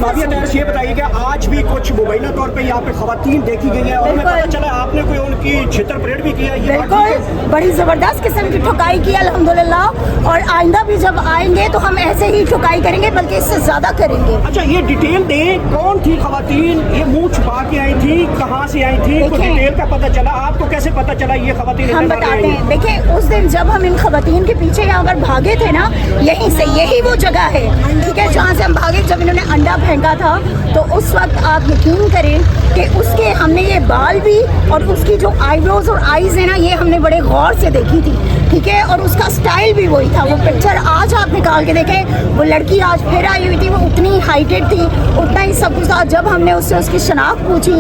माविया तैयार ये बताइए कि आज भी कुछ मुबैना तौर पे यहाँ पे खवातीन देखी गई है और हमें पता चला आपने कोई उनकी छितर परेड भी किया। बिल्कुल, बड़ी जबरदस्त किस्म की ठुकाई की अल्हम्दुलिल्लाह, और आइंदा भी जब आएंगे तो हम ऐसे ही ठुकाई करेंगे, बल्कि इससे ज्यादा करेंगे। अच्छा, ये डिटेल दें, कौन थी खवातीन, ये मुंह छुपा के आई थी, कहाँ से आई थी, कुछ डिटेल का पता चला? आपको कैसे पता चला ये खवातीन? हम बताते हैं। देखिए, उस दिन जब हम इन खवातीन के पीछे यहाँ पर भागे थे ना, यहीं से, यही वो जगह है, ठीक है, जहाँ से हम भागे जब इन्होंने अंडा फेंका था। तो उस वक्त आप यकीन करें कि उसके हमने ये बाल भी और उसकी जो आईब्रोज और आईज है ना, ये हमने बड़े गौर से देखी थी, ठीक है, और उसका स्टाइल भी वही था। वो पिक्चर आज आप निकाल के देखें, वो लड़की आज फिर आई हुई थी, वो उतनी हाइटेड थी, उतना ही सब कुछ था। जब हमने उससे उसकी शनाख्त पूछी,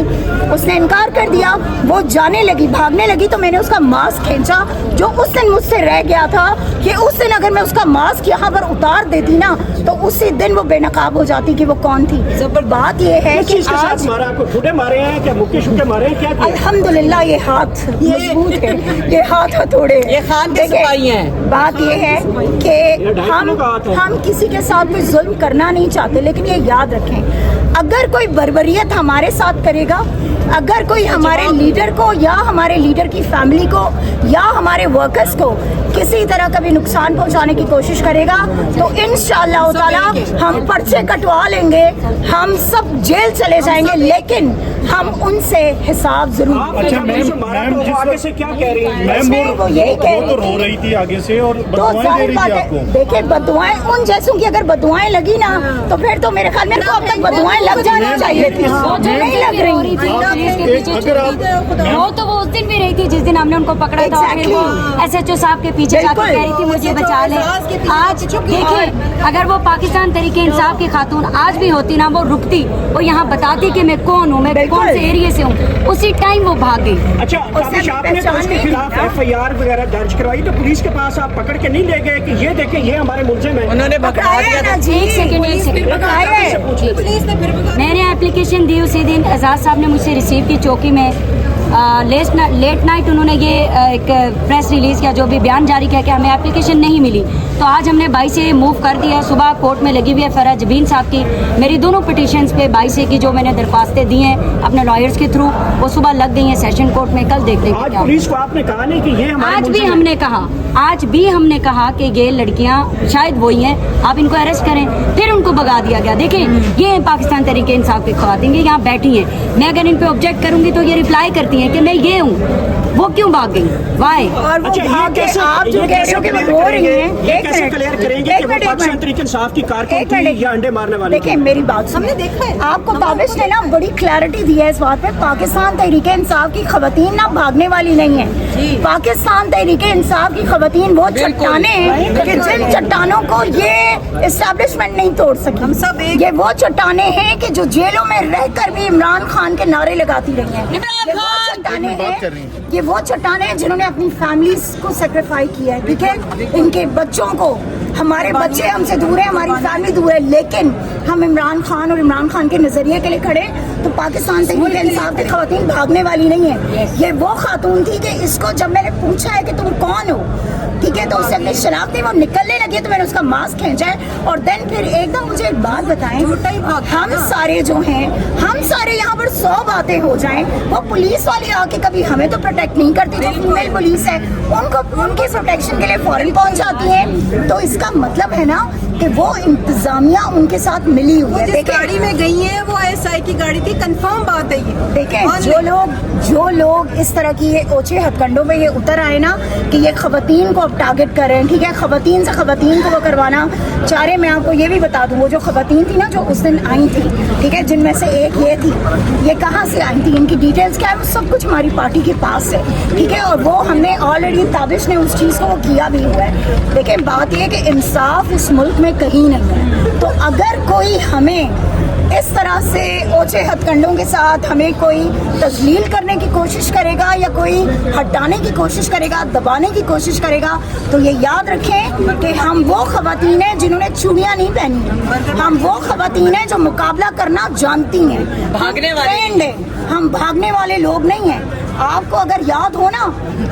उसने इनकार कर दिया, वो जाने लगी, भागने लगी, तो मैंने उसका मास्क खींचा, जो उस दिन मुझसे रह गया था कि उस दिन अगर मैं उसका मास्क यहाँ पर उतार देती ना, तो उसी दिन वो बेनकाब हो जाती कि वो कौन थी। पर बात ये है कि आज मारा, आपको ठुडे मारे हैं क्या, मुक्के शुक्के मारे हैं क्या? अल्हम्दुलिल्लाह ये हाथ मजबूत है, ये हाथ हथौड़े, ये खान के सिपाही हैं। बात ये है कि हम किसी के साथ कोई जुल्म करना नहीं चाहते, लेकिन ये याद रखें, अगर कोई बर्बरियत हमारे साथ करेगा, अगर कोई हमारे लीडर को या हमारे लीडर की फैमिली को या हमारे वर्कर्स को किसी तरह का भी नुकसान पहुंचाने की कोशिश करेगा, तो इंशाअल्लाह ताला हम पर्चे कटवा लेंगे, हम सब जेल चले जाएंगे, लेकिन हम उनसे हिसाब जरूर। अच्छा मैम, आगे से क्या कह रही है मैम? वो यही कह रही रो रही थी आगे से और तो सारी बातें देखिए, बदुआएं उन जैसों की अगर बदुआएं लगी ना, तो फिर तो मेरे ख्याल में अब तक बदुआएं लग जानी चाहिए थी, जो नहीं लग रही थी। वो तो वो उस दिन भी रही थी जिस दिन हमने उनको पकड़ा था, और फिर वो SHO साहब के पीछे जाकर कह रही थी मुझे बचा ले। आज देखिए, अगर वो पाकिस्तान तरीके इंसाफ की खातून आज भी होती ना, वो रुकती, वो यहाँ बताती कि मैं कौन हूँ, मैं कौन से एरिया से हूँ, उसी टाइम वो भाग गई। अच्छा, आपने तो उसके खिलाफ FIR वगैरह दर्ज करवाई, तो पुलिस के पास आप पकड़ के नहीं ले गए कि ये देखें ये हमारे मुल्ज़िम है? उन्होंने पकड़ाया ना जी, एक सेकंड मैंने एप्लीकेशन दी उसी दिन, एजाज साहब ने मुझसे रिसीव की चौकी में। लेट नाइट उन्होंने ये एक प्रेस रिलीज़ किया, जो भी बयान जारी किया कि हमें एप्लीकेशन नहीं मिली, तो आज हमने 22 से मूव कर दिया। सुबह कोर्ट में लगी हुई है फराज जबीन साहब की, मेरी दोनों पिटीशंस पे 22 की जो मैंने दरख्वास्तें दी हैं अपने लॉयर्स के थ्रू, वो सुबह लग गई हैं सेशन कोर्ट में। कल देखते हैं। आज पुलिस को आपने कहा नहीं कि ये हमारे आज भी हमने कहा कि ये लड़कियां शायद वही हैं, आप इनको अरेस्ट करें, फिर उनको भगा दिया गया। देखें, ये पाकिस्तान तरीके इंसाफ की खवातीन यहाँ बैठी हैं, मैं अगर इन पे ऑब्जेक्ट करूंगी तो ये रिप्लाई करती हैं कि मैं ये हूँ, वो क्यों भाग गई, वाई? और वो भाग के आप जो कह रहे हो कि वो रो रही हैं, एक मिनट क्लियर करेंगे कि वो पाकिस्तान तरीके इंसाफ की कारकुन थी या अंडे मारने वाली? देखिए, मेरी बात हमने देखा है, आपको ताबिश ने ना बड़ी क्लैरिटी दी है इस बात पे। पाकिस्तान तहरीके इंसाफ की खवातीन ना भागने वाली नहीं है। पाकिस्तान तहरीके इंसाफ की खवातीन वो चट्टाने हैं कि जिन चट्टानों को ये एस्टेब्लिशमेंट नहीं तोड़ सकी। हम सब ये वो चट्टाने हैं कि जो जेलों में रहकर भी इमरान खान के नारे लगाती रही हैं। ये वो चट्टाने हैं, ये वो चट्टाने हैं जिन्होंने अपनी फैमिलीज को सेक्रीफाई किया है, ठीक है, इनके बच्चों को। हमारे बच्चे हमसे दूर है, हमारी फैमिली दूर है, लेकिन हम इमरान खान और इमरान खान के नजरिए के लिए खड़े। तो पाकिस्तान तहरीक इंसाफ की खवातीन भागने वाली नहीं है। ये वो खातून थी कि इसको जब मैंने पूछा है कि तुम कौन हो, ठीक है, तो उससे अपनी शनाख्त थी, वो निकलने लगी तो मैंने उसका मास्क खींचा है। और देन फिर एकदम मुझे एक बात बताएं, हम सारे जो हैं, हम सारे यहाँ पर 100 बातें हो जाएं, वो पुलिस वाले आके कभी हमें तो प्रोटेक्ट नहीं करती, जो फीमेल पुलिस है उनको उनके प्रोटेक्शन के लिए फौरन पहुँच जाती है। तो इसका मतलब है ना कि वो इंतजामिया उनके साथ मिली हुई है। जिस गाड़ी में गई है वो SI की गाड़ी थी, कंफर्म बात है ये। देखें, जो लोग इस तरह की ये ओछे हथकंडों में ये उतर आए ना कि ये खवातीन को अब टारगेट कर रहे हैं, ठीक है, खवातीन से खवातीन को वो करवाना चाह रहे। मैं आपको ये भी बता दूं, वो जो खवातीन थी ना जो उस दिन आई थी, ठीक है, जिनमें से एक ये थी, ये कहाँ से आई थी, इनकी डिटेल्स क्या है, वो सब कुछ हमारी पार्टी के पास है, ठीक है, और वो हमने ऑलरेडी ताबिश ने उस चीज़ को वो किया भी हुआ है। देखिए, बात ये कि इंसाफ इस मुल्क में कहीं नहीं है। तो अगर कोई हमें इस तरह से ओछे हथकंडों के साथ हमें कोई तजलील करने की कोशिश करेगा या कोई हटाने की कोशिश करेगा, दबाने की कोशिश करेगा, तो ये याद रखें कि हम वो खवातीन हैं जिन्होंने चूड़ियाँ नहीं पहनी, हम वो खवातीन हैं जो मुकाबला करना जानती हैं, भागने वाले हैं, हम भागने वाले लोग नहीं हैं। آپ کو اگر یاد ہو نا,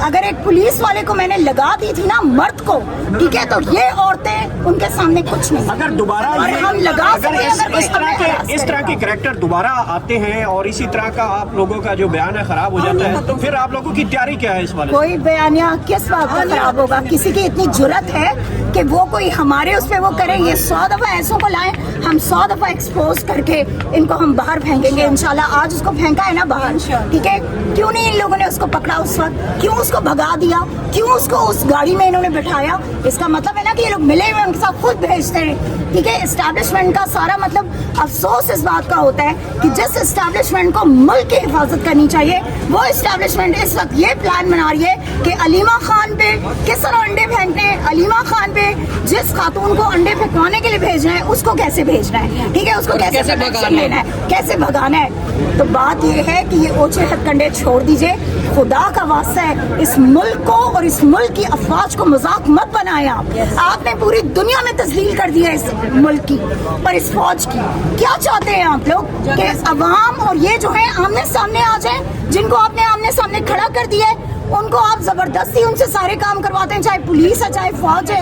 اگر ایک پولیس والے کو میں نے لگا دی تھی نا مرد کو, ٹھیک ہے, تو یہ عورتیں ان کے سامنے کچھ نہیں. اگر دوبارہ اور ہم لگا سکتے ہیں, اگر اس طرح کے کریکٹر دوبارہ آتے ہیں اور اسی طرح کا آپ لوگوں کا جو بیان ہے خراب ہو جاتا ہے, تو پھر آپ لوگوں کی تیاری کیا ہے اس والے؟ کوئی بیانیہ کس بات کا خراب ہوگا؟ کسی کی اتنی جرت ہے کہ وہ کوئی ہمارے اس پہ وہ کرے؟ یہ 100 دفعہ ایسوں کو لائیں, ہم 100 دفعہ ایکسپوز کر کے ان کو ہم باہر پھینکیں گے انشاءاللہ. آج اس کو پھینکا ہے نا باہر, ٹھیک ہے, کیوں نہیں ان لوگوں نے اس کو پکڑا اس وقت, کیوں اس کو بھگا دیا, کیوں اس کو اس گاڑی میں انہوں نے بٹھایا؟ اس کا مطلب ہے نا کہ یہ لوگ ملے ہوئے ان کے ساتھ خود بھیجتے ہیں, ٹھیک ہے. اسٹیبلشمنٹ کا سارا مطلب افسوس اس بات کا ہوتا ہے کہ جس اسٹیبلشمنٹ کو ملک کی حفاظت کرنی چاہیے, وہ اسٹیبلشمنٹ اس وقت یہ پلان بنا رہی ہے کہ علیمہ خان پہ کس طرح انڈے پھینکنے ہیں, علیمہ خان پہ جس خاتون کو انڈے پھینکوانے کے لیے بھیجنا ہے اس کو کیسے بھیجنا ہے, ٹھیک ہے, اس کو کیسے پروٹیکشن لینا ہے, کیسے بھگانا ہے. تو بات یہ ہے کہ یہ اوچھے ہتھ کنڈے چھوڑ دیجئے, خدا کا واسطہ ہے. اس ملک کو اور اس ملک کی افواج کو مذاق مت بنائیں. آپ نے پوری دنیا میں تذلیل کر دیا اس ملک کی اور اس فوج کی. کیا چاہتے ہیں آپ لوگ کہ عوام اور یہ جو ہے آمنے سامنے آ جائیں؟ جن کو آپ نے آمنے سامنے کھڑا کر دیا ہے ان کو آپ زبردستی ان سے سارے کام کرواتے ہیں, چاہے پولیس ہے چاہے فوج ہے,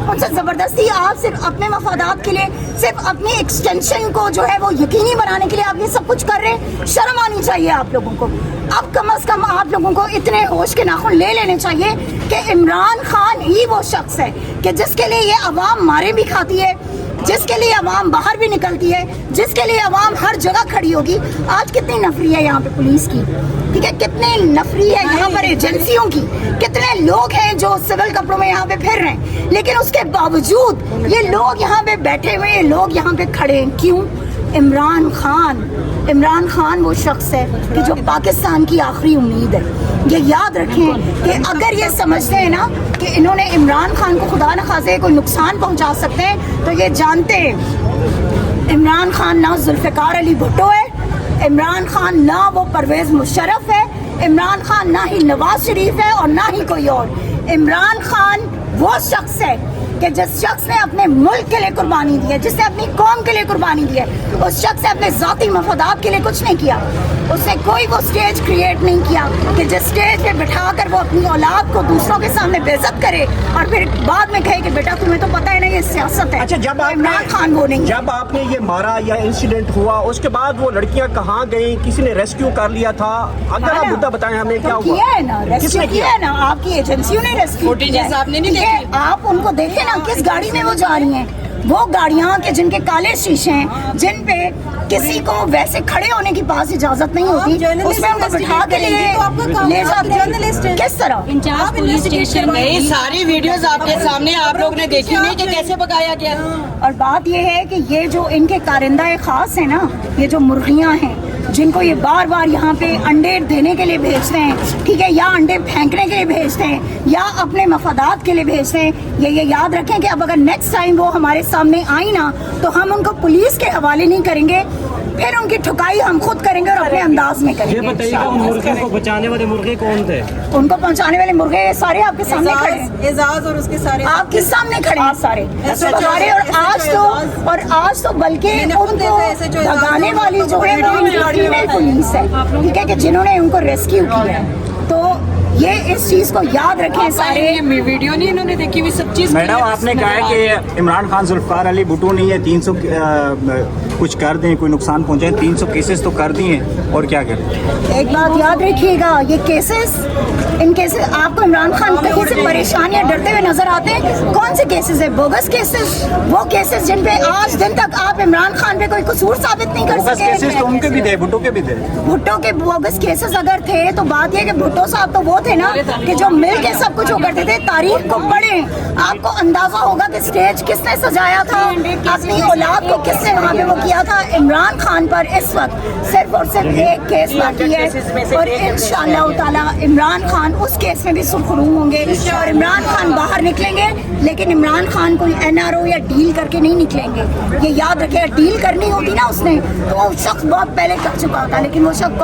ان سے زبردستی آپ صرف اپنے مفادات کے لیے, صرف اپنی ایکسٹینشن کو جو ہے وہ یقینی بنانے کے لیے آپ یہ سب کچھ کر رہے ہیں. شرم آنی چاہیے آپ لوگوں کو. اب کم از کم آپ لوگوں کو اتنے ہوش کے ناخن لے لینے چاہیے کہ عمران خان ہی وہ شخص ہے کہ جس کے لیے یہ عوام مارے بھی کھاتی ہے, جس کے لیے عوام باہر بھی نکلتی ہے, جس کے لیے عوام ہر جگہ کھڑی ہوگی. آج کتنی نفری ہے یہاں پہ پولیس کی, ٹھیک ہے, کتنی نفری ہے یہاں پر ایجنسیوں کی, کتنے لوگ ہیں جو سول کپڑوں میں یہاں پہ پھر رہے ہیں, لیکن اس کے باوجود یہ لوگ یہاں پہ بیٹھے ہوئے ہیں, لوگ یہاں پہ کھڑے ہیں. کیوں؟ عمران خان وہ شخص ہے کہ جو پاکستان کی آخری امید ہے. یہ یاد رکھیں کہ اگر یہ سمجھتے ہیں نا کہ انہوں نے عمران خان کو خدا نخواستہ کوئی نقصان پہنچا سکتے ہیں, تو یہ جانتے ہیں عمران خان نہ ذوالفقار علی بھٹو ہے, عمران خان نہ وہ پرویز مشرف ہے, عمران خان نہ ہی نواز شریف ہے اور نہ ہی کوئی اور. عمران خان وہ شخص ہے کہ جس شخص نے اپنے ملک کے لیے قربانی دی ہے, جس نے اپنی قوم کے لیے قربانی دی ہے, اس شخص نے اپنے ذاتی مفادات کے لیے کچھ نہیں کیا. اس نے کوئی وہ سٹیج کریٹ نہیں کیا کہ جس سٹیج پہ بٹھا کر وہ اپنی اولاد کو دوسروں کے سامنے بے عزت کرے اور پھر بعد میں کہے کہ بیٹا تمہیں تو پتہ ہے نا یہ سیاست ہے. اچھا, جب عمران خان وہ نہیں. جب آپ نے یہ مارا یا انسیڈنٹ ہوا, اس کے بعد وہ لڑکیاں کہاں گئیں؟ کسی نے ریسکیو کر لیا تھا؟ اگر آپ مدعا بتائیں ہمیں کیا ہوا. کیا ہے نا, ریسکیو کیا ہے نا, آپ کی ایجنسیوں نے ریسکیو کیا ہے. آپ ان کو دیکھیں نا کس گاڑی میں وہ جا رہی ہیں. وہ گاڑیاں کہ جن کے کالے شیشے ہیں, جن پہ کسی کو ویسے کھڑے ہونے کی پاس اجازت نہیں ہوتی, اس میں ان کو بٹھا کے لے جاتے ہیں. کس طرح انچارج پولیس اسٹیشن میں ساری ویڈیوز آپ کے سامنے آپ لوگ نے دیکھی نہیں کہ کیسے پکایا گیا. اور بات یہ ہے کہ یہ جو ان کے کارندہ خاص ہیں نا, یہ جو مرغیاں ہیں جن کو یہ بار بار یہاں پہ انڈے دینے کے لیے بھیجتے ہیں, ٹھیک ہے, یا انڈے پھینکنے کے لیے بھیجتے ہیں, یا اپنے مفادات کے لیے بھیجتے ہیں. یہ یاد رکھیں کہ اب اگر نیکسٹ ٹائم وہ ہمارے سامنے آئی نا تو ہم ان کو پولیس کے حوالے نہیں کریں گے, پھر ان کی ٹھکائی ہم خود کریں گے اور اپنے انداز میں کریں گے. یہ بتائیے کہ مرغے کو بچانے والے مرغے کون تھے؟ ان کو پہنچانے والے مرغے سارے آپ کے سامنے کھڑے ہیں, اعزاز اور اس کے سارے آپ کے سامنے کھڑے ہیں سارے سارے. اور آج تو بلکہ ان کو بھگانے والی جو ہے وہ فیمیل پولیس ہے, ٹھیک ہے, کہ جنہوں نے ان کو ریسکیو کیا. تو یہ اس چیز کو یاد رکھیں سارے. ویڈیو نہیں انہوں نے دیکھی ہوئی سب چیز. میڈم آپ نے کہا ہے کہ عمران خان ذوالفقار علی بھٹو نہیں ہے, 300 کچھ کر دیں, کوئی نقصان پہنچائے, 300 کیسز تو کر دیے, اور کیا کریں؟ ایک بات یاد رکھیے گا, یہ کیسز, ان کیسز آپ کو عمران خان کہیں سے پریشان یا ڈرتے ہوئے نظر آتے ہیں؟ کون سے کیسز ہیں؟ بوگس کیسز, وہ کیسز جن پہ آج دن تک آپ عمران خان پہ کوئی قصور ثابت نہیں کر بوگس سکے. کیسز تو ان کے بھی تھے, بھٹو کے بھی تھے. بھٹو کے بوگس کیسز اگر تھے تو بات یہ کہ بھٹو صاحب تو وہ تھے نا کہ جو مل کے سب کچھ وہ کرتے تھے. تاریخ کو پڑھیں, آپ کو اندازہ ہوگا کہ سٹیج کس نے سجایا تھا, اپنی اولاد کو کس نے وہاں پہ وہ کیا تھا. عمران خان پر اس وقت صرف اور صرف ایک کیس باقی ہے, اور انشاءاللہ تعالی عمران خان اس کیس میں بھی سرخرو ہوں گے اور عمران خان باہر نکلیں گے. لیکن عمران خان کوئی NRO یا ڈیل کر کے نہیں نکلیں گے, یہ یاد رکھے. ڈیل کرنی ہوتی نا اس نے تو وہ شخص بہت پہلے کر چکا ہوتا, لیکن وہ شخص